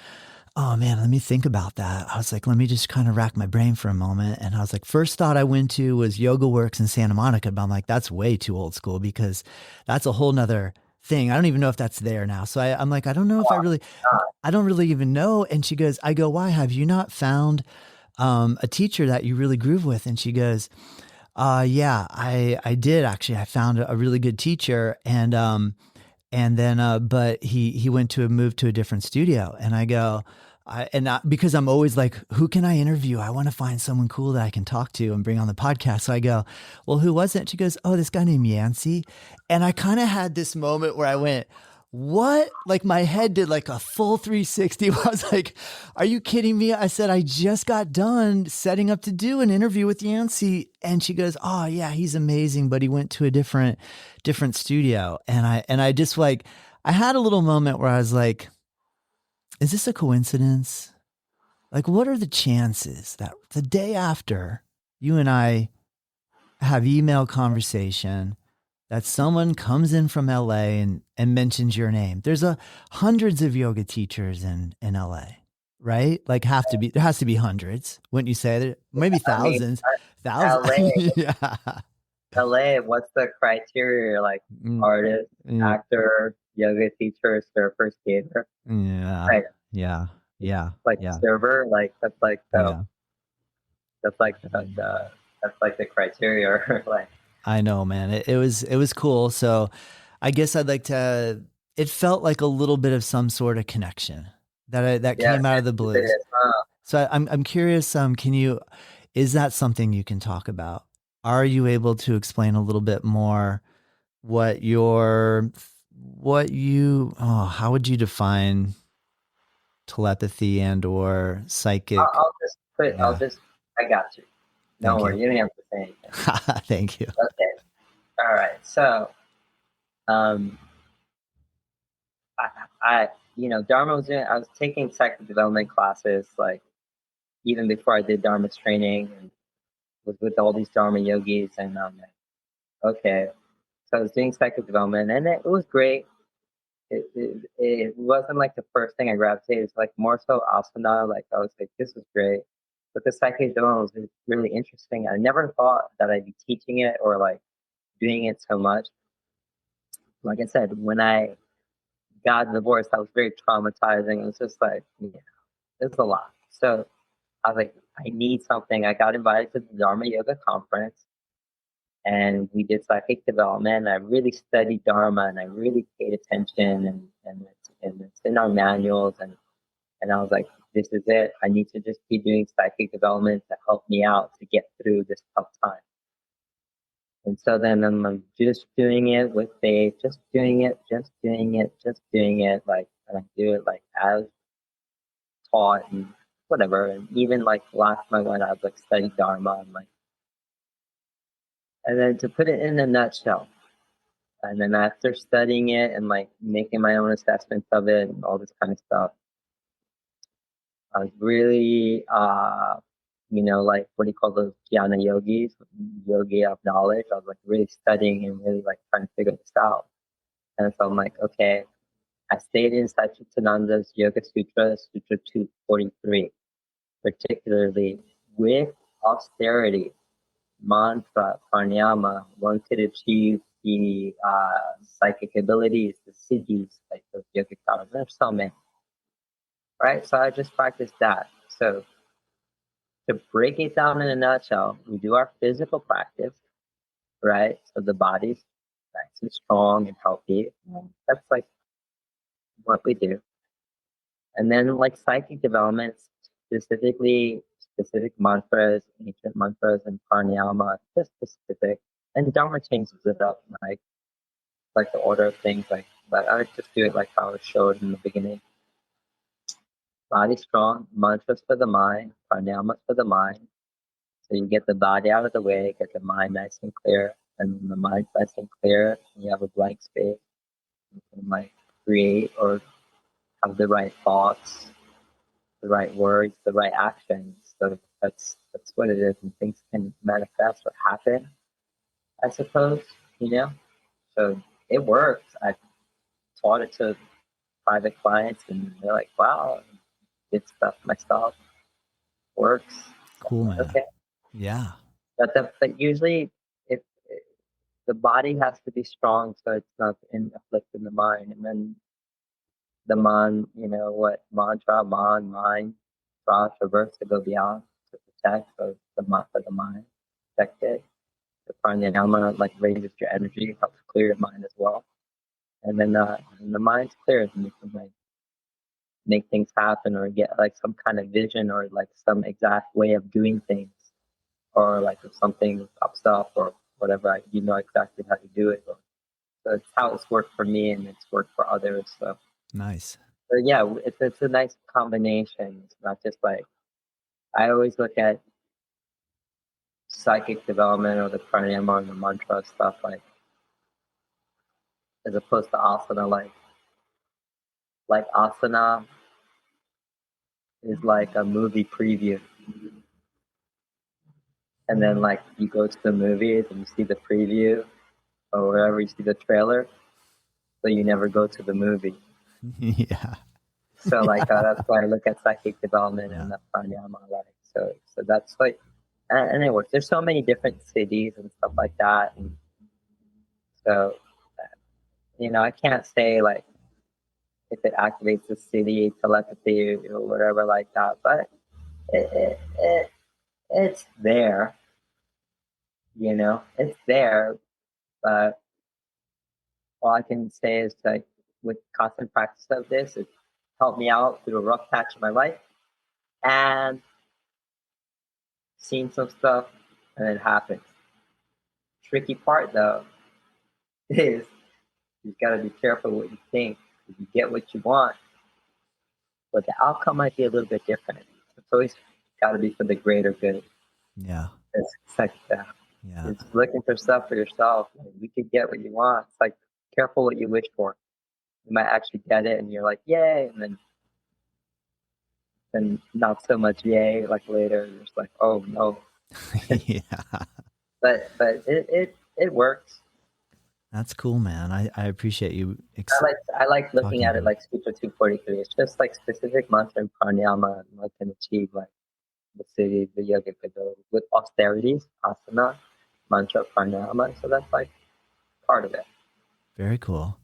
oh man, let me think about that. I was like, let me just kind of rack my brain for a moment. And I was like, first thought I went to was Yoga Works in Santa Monica, but I'm like, that's way too old school because that's a whole nother thing. I don't even know if that's there now. So I'm like, I don't know if I don't really even know. And she goes, I go, why have you not found a teacher that you really groove with? And she goes, yeah, I did actually. I found a really good teacher, and then but he went to move to a different studio. And I go, because I'm always like, who can I interview? I want to find someone cool that I can talk to and bring on the podcast. So I go, well, who was it? She goes, oh, this guy named Yancy. And I kind of had this moment where I went, what? Like my head did like a full 360. I was like, are you kidding me? I said, I just got done setting up to do an interview with Yancy. And she goes, oh yeah, he's amazing, but he went to a different studio. And I just like, I had a little moment where I was like, is this a coincidence? Like, what are the chances that the day after you and I have email conversation that someone comes in from LA and mentions your name? There's hundreds of yoga teachers in LA, right? Like there has to be hundreds. Wouldn't you say that? Maybe thousands, thousands.
LA,
yeah.
LA, what's the criteria? Like artist, actor, yoga teacher, surfer, skater.
Yeah.
Right.
Yeah. Yeah.
Like
yeah.
server, like that's like
Yeah.
that's like the criteria. Like
I know, man. It was cool. So I guess it felt like a little bit of some sort of connection that came out of the blues. So I'm curious, is that something you can talk about? Are you able to explain a little bit more how would you define telepathy and or psychic?
I got you. Don't worry, you don't have to say anything.
Thank you.
Okay. All right. So, Dharma I was taking psychic development classes, like even before I did Dharma's training, and was with all these Dharma yogis, and I'm like, okay. So I was doing psychic development, and it was great. It wasn't like the first thing I gravitated. It's like more so asana. Like I was like, this is great. But the psychic development was really interesting. I never thought that I'd be teaching it or like doing it so much. Like I said, when I got divorced, that was very traumatizing. It was just like, yeah, it's a lot. So I was like, I need something. I got invited to the Dharma Yoga conference, and we did psychic development. I really studied Dharma, and I really paid attention, and and it's in our manuals. And I was like, this is it. I need to just keep doing psychic development to help me out to get through this tough time. And so then I'm just doing it with faith, just doing it, like, and I do it like as taught and whatever. And even like last time I went, I was like studying Dharma and like, and then to put it in a nutshell, and then after studying it and like making my own assessments of it and all this kind of stuff, I was really, like, what do you call those jnana yogis, yogi of knowledge? I was like really studying and really like trying to figure this out. And so I'm like, okay, I stayed in Satchitananda's Yoga Sutra, Sutra 243, particularly with austerity, mantra, pranayama, one could achieve the psychic abilities, the siddhis, like those yogic powers. There's so many, right? So I just practiced that. So to break it down in a nutshell, we do our physical practice, right? So the body's nice and strong and healthy. That's like what we do. And then like psychic developments, specific mantras, ancient mantras, and pranayama, just specific. And Dharma changes it up, like the order of things, like, but I would just do it like how I was showed in the beginning. Body strong, mantras for the mind, pranayama for the mind. So you get the body out of the way, get the mind nice and clear, and when the mind's nice and clear, you have a blank space. You can like create or have the right thoughts, the right words, the right actions. So that's what it is, and things can manifest or happen, I suppose, So it works. I taught it to private clients, and they're like, "Wow, did stuff myself, works."
Cool, man.
Okay.
Yeah.
But usually, the body has to be strong, so it's not afflicting the mind, and then the man, what mantra, mind, tra, traverse to go beyond, to protect, so the mantra, the mind, protect it. The pranayama like raises your energy, helps clear your mind as well. And then when the mind's clear, then you can like make things happen or get like some kind of vision or like some exact way of doing things, or like if something pops up or whatever, you know exactly how to do it. So it's how it's worked for me, and it's worked for others. So
Nice.
But yeah, it's a nice combination. It's not just like, I always look at psychic development or the pranayama or the mantra stuff like, as opposed to asana, like asana is like a movie preview. And then like you go to the movies and you see the preview or wherever you see the trailer, so you never go to the movie.
Yeah.
So like that's why I look at psychic development and the pranayama, like so that's like, and it works. There's so many different cities and stuff like that, and so I can't say like if it activates the city telepathy or whatever like that, but it's there. It's there, but all I can say is like with constant practice of this, it helped me out through a rough patch of my life and seen some stuff, and it happens. Tricky part though is you've got to be careful what you think. You get what you want, but the outcome might be a little bit different. It's always got to be for the greater good.
Yeah.
It's like that.
Yeah.
It's looking for stuff for yourself. Like, you could get what you want. It's like, careful what you wish for. You might actually get it, and you're like, yay, and then not so much yay. Like later, you're just like, oh no.
Yeah.
But it works.
That's cool, man. I appreciate you.
I like looking at it like Sutra 243. It's just like specific mantra and pranayama, and what can achieve like the city, the yogic ability with austerities, asana, mantra, pranayama. So that's like part of it.
Very cool.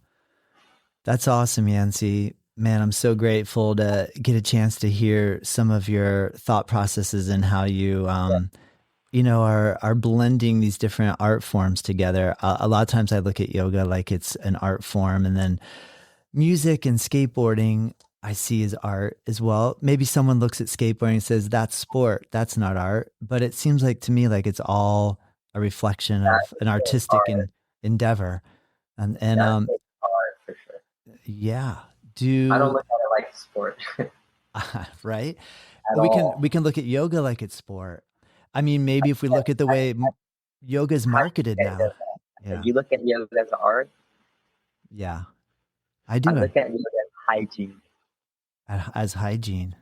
That's awesome, Yancy. Man, I'm so grateful to get a chance to hear some of your thought processes and how you, are blending these different art forms together. A lot of times I look at yoga like it's an art form, and then music and skateboarding I see as art as well. Maybe someone looks at skateboarding and says that's sport, that's not art, but it seems like to me like it's all a reflection of an artistic endeavor. And
It's hard for sure.
yeah,
I don't look at it like sport.
right?
At all.
We can look at yoga like it's sport. I mean, maybe if we look at the way yoga is marketed now. Yeah.
You look at yoga as art.
Yeah. I do.
I look at yoga as hygiene.
As hygiene.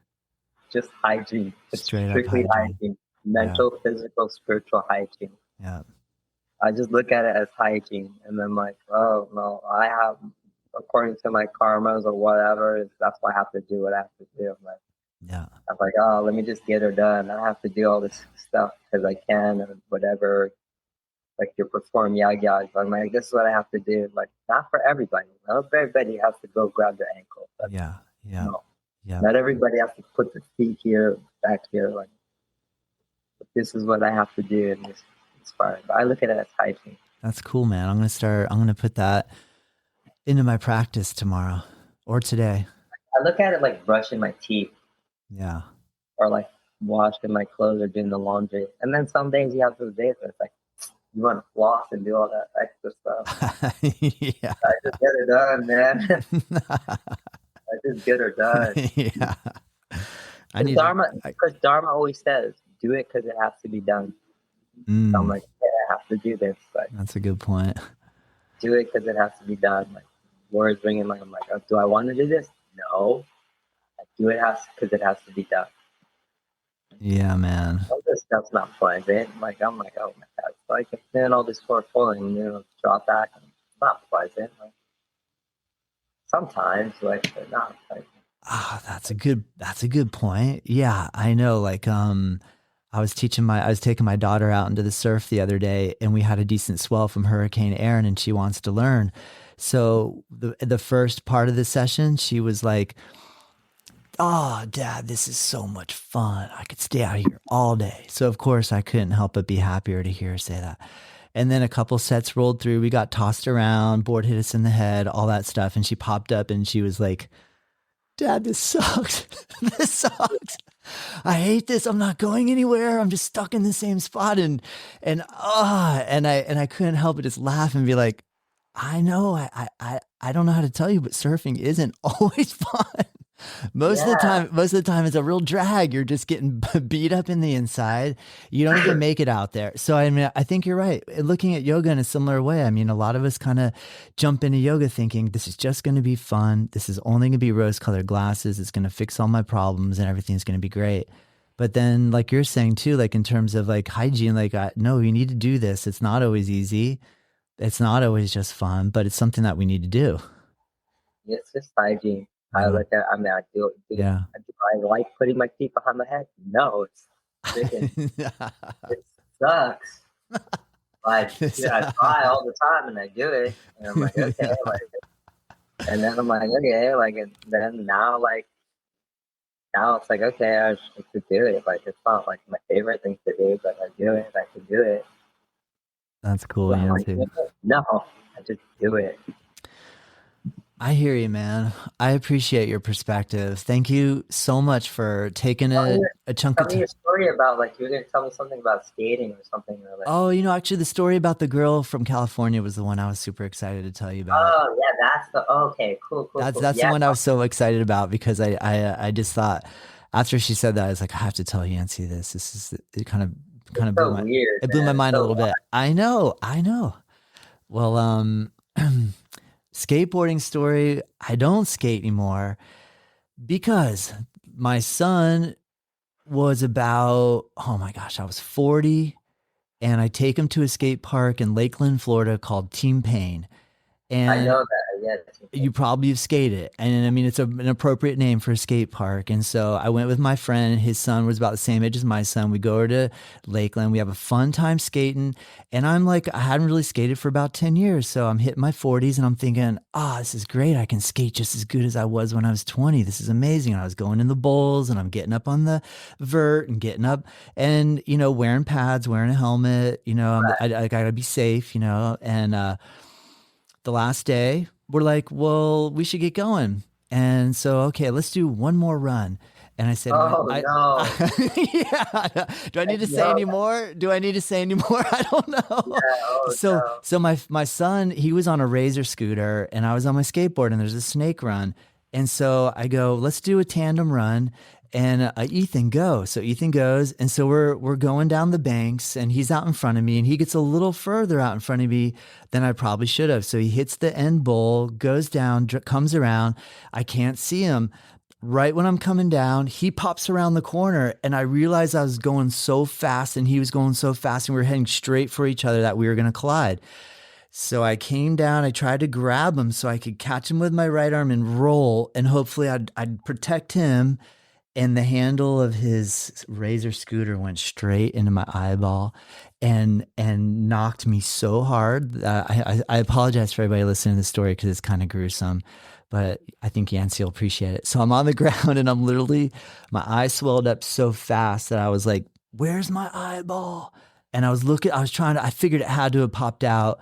Just hygiene. It's
Straight up
strictly
hygiene.
Mental, physical, spiritual hygiene.
Yeah.
I just look at it as hygiene, and then like, oh no, I have, according to my karmas or whatever, that's why I have to do what I have to do. I'm like,
yeah.
I'm like, oh, let me just get her done. I have to do all this stuff because I can or whatever. Like you perform yag. I'm like, this is what I have to do. Like, not for everybody. Not everybody has to go grab their ankle. But,
yeah.
No. Yeah. Not everybody has to put the feet here, back here. Like, but this is what I have to do, and this is fine. But I look at it as hygiene.
That's cool, man. I'm gonna put that into my practice tomorrow or today.
I look at it like brushing my teeth.
Yeah.
Or like washing my clothes or doing the laundry. And then some days you have those days where it's like you want to floss and do all that extra stuff.
Yeah.
I just get it done, man. I just get her done.
Yeah.
Because Dharma always says, do it because it has to be done. So I'm like, yeah, I have to do this. Like,
that's a good point.
Do it because it has to be done. Like, words ringing. Like, I'm like, oh, do I want to do this? No. I do it because it has to be done.
Yeah, man.
All this stuff's not pleasant. Like, I'm like, oh my God. So I can stand all this for pulling, drop back. It's not pleasant. Like, sometimes, like, they're not pleasant.
Ah, that's a good point. Yeah, I know. Like, I was taking my daughter out into the surf the other day, and we had a decent swell from Hurricane Aaron, and she wants to learn. So the first part of the session, she was like, "Oh, Dad, this is so much fun. I could stay out here all day." So of course I couldn't help but be happier to hear her say that. And then a couple sets rolled through. We got tossed around, board hit us in the head, all that stuff. And she popped up and she was like, "Dad, this sucks. This sucks. I hate this. I'm not going anywhere. I'm just stuck in the same spot." And I couldn't help but just laugh and be like, I know, I don't know how to tell you, but surfing isn't always fun. Most of the time it's a real drag. You're just getting beat up in the inside. You don't even make it out there. So I mean, I think you're right. Looking at yoga in a similar way. I mean, a lot of us kind of jump into yoga thinking this is just going to be fun. This is only going to be rose-colored glasses. It's going to fix all my problems and everything's going to be great. But then, like you're saying too, like in terms of like hygiene, like no, you need to do this. It's not always easy. It's not always just fun, but it's something that we need to do.
It's just hygiene. I look at. I mean, I do.
Yeah.
I like putting my feet behind my head. No, it's freaking. It sucks. Like, I try all the time, and I do it, and I'm like, okay, like, and then I'm like, okay, like, and then now it's like, okay, I should do it. Like, it's not like my favorite thing to do, but I do it. I can do it.
That's cool, Yancy.
Like, no, I just do it.
I hear you, man. I appreciate your perspective. Thank you so much for taking a chunk of time.
Tell me a story about, like, you were going to tell me something about skating or something. Or like...
Oh, actually, the story about the girl from California was the one I was super excited to tell you about.
Oh, yeah, that's okay, cool.
That's the one I was so excited about because I just thought after she said that, I was like, I have to tell Yancy this. This is it kind of blew my mind a little bit. I know. Well, skateboarding story. I don't skate anymore because my son was about, oh my gosh, I was 40 and I take him to a skate park in Lakeland, Florida called Team Pain. And
I know that. Yeah,
you probably have skated. And I mean, it's an appropriate name for a skate park. And so I went with my friend. His son was about the same age as my son. We go over to Lakeland. We have a fun time skating. And I'm like, I hadn't really skated for about 10 years. So I'm hitting my 40s and I'm thinking, this is great. I can skate just as good as I was when I was 20. This is amazing. And I was going in the bowls and I'm getting up on the vert and getting up and, wearing pads, wearing a helmet, I gotta be safe, and, the last day we're like, well, we should get going. And so, okay, let's do one more run. And I said,
Oh,
no. Yeah. Do I need to say any more? Do I need to say any more? I don't know.
Yeah, oh,
So,
no.
so my son, he was on a razor scooter and I was on my skateboard and there's a snake run. And so I go, let's do a tandem run. And Ethan, go. So Ethan goes. And so we're going down the banks and he's out in front of me and he gets a little further out in front of me than I probably should have. So he hits the end bowl, goes down, comes around. I can't see him. Right when I'm coming down, he pops around the corner and I realized I was going so fast and he was going so fast and we were heading straight for each other that we were going to collide. So I came down, I tried to grab him so I could catch him with my right arm and roll and hopefully I'd protect him. And the handle of his razor scooter went straight into my eyeball and knocked me so hard. I apologize for everybody listening to this story because it's kind of gruesome, but I think Yancy will appreciate it. So I'm on the ground and I'm literally, my eye swelled up so fast that I was like, where's my eyeball? And I figured it had to have popped out.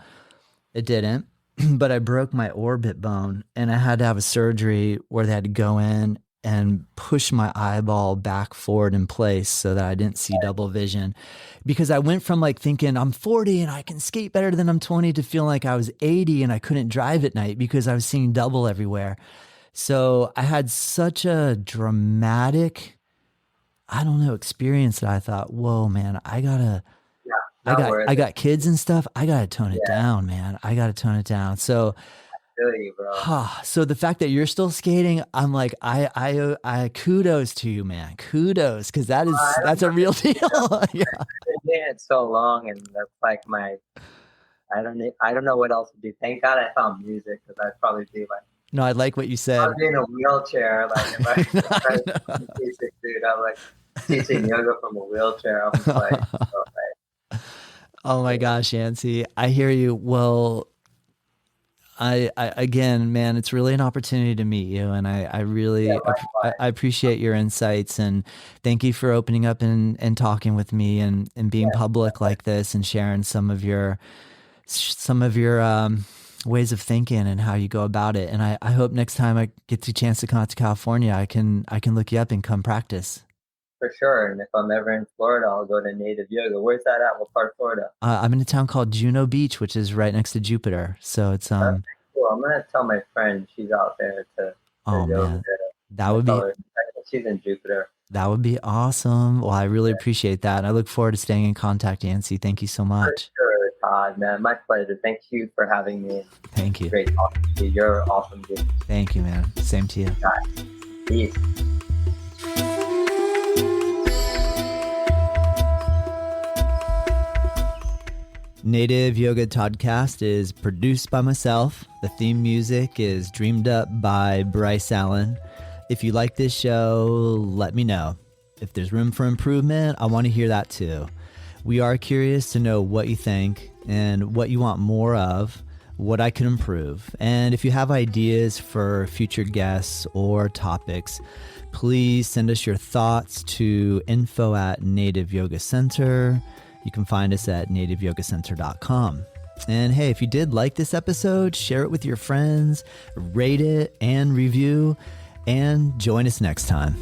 It didn't, but I broke my orbit bone and I had to have a surgery where they had to go in and push my eyeball back forward in place so that I didn't see double vision. Because I went from like thinking I'm 40 and I can skate better than I'm 20 to feeling like I was 80 and I couldn't drive at night because I was seeing double everywhere. So I had such a dramatic, experience that I thought, whoa, man, I got kids and stuff. I got to tone it down, man. I got to tone it down. So
You, bro.
So the fact that you're still skating, I'm like, I kudos to you, man. Kudos, because that's a real deal. Yeah.
I've been it so long, and that's like I don't know what else to do. Thank God I found music because I'd probably be like.
No, I like what you said.
I'd be in a wheelchair, like if I dude, I'm like teaching yoga from a wheelchair. I'm like,
oh my gosh, Yancy, I hear you. Well. I again, man, it's really an opportunity to meet you. And I really, I appreciate your insights and thank you for opening up and talking with me and being public like this and sharing some of your ways of thinking and how you go about it. And I hope next time I get the chance to come out to California, I can look you up and come practice.
For sure. And if I'm ever in Florida, I'll go to Native Yoga. Where's that at? What part of Florida?
I'm in a town called Juno Beach, which is right next to Jupiter. So it's
That's cool. I'm gonna tell my friend she's out there to
oh man, that would be.
She's in Jupiter.
That would be awesome. Well, I really appreciate that. And I look forward to staying in contact, Yancy. Thank you so much.
For sure, Todd, man. My pleasure. Thank you for having me.
Thank you.
Great talking to you. You're awesome, dude.
Thank you, man. Same to you.
Bye. Peace.
Native Yoga Toddcast is produced by myself. The theme music is dreamed up by Bryce Allen. If you like this show, let me know. If there's room for improvement, I want to hear that too. We are curious to know what you think and what you want more of, what I can improve. And if you have ideas for future guests or topics, please send us your thoughts to info@Native Yoga Center. You can find us at nativeyogacenter.com. And hey, if you did like this episode, share it with your friends, rate it and review, and join us next time.